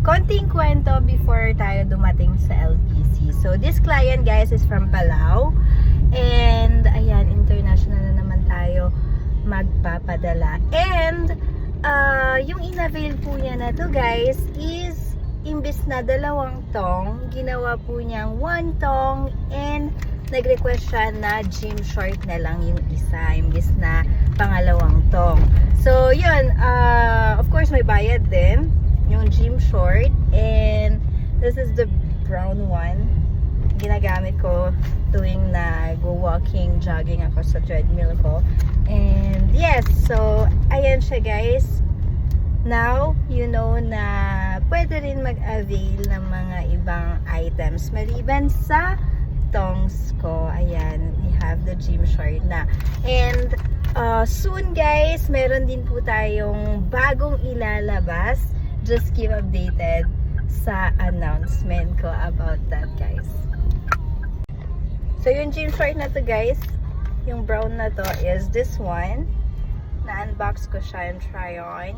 konting kwento before tayo dumating sa LBC. So, this client guys is from Palau. And, ayan, international na naman tayo magpapadala. And, yung in-avail po niya na to guys is imbis na 2 tong, ginawa po niyang 1 tong and nag-request siya na gym short na lang yung isa imbis na 2 tong. So, yun, of course, may bayad din yung gym short, and this is the brown one. Ginagamit ko tuwing na go walking, jogging ako sa treadmill ko. And yes, so, ayan siya guys. Now, you know na pwede rin mag-avail ng mga ibang items maliban sa tongs ko. Ayan, we have the gym short na. And soon guys, meron din po tayong bagong ilalabas. Just keep updated sa announcement ko about that guys. So yung gym short na to guys, yung brown na to is this one. Na-unbox ko siya and try on.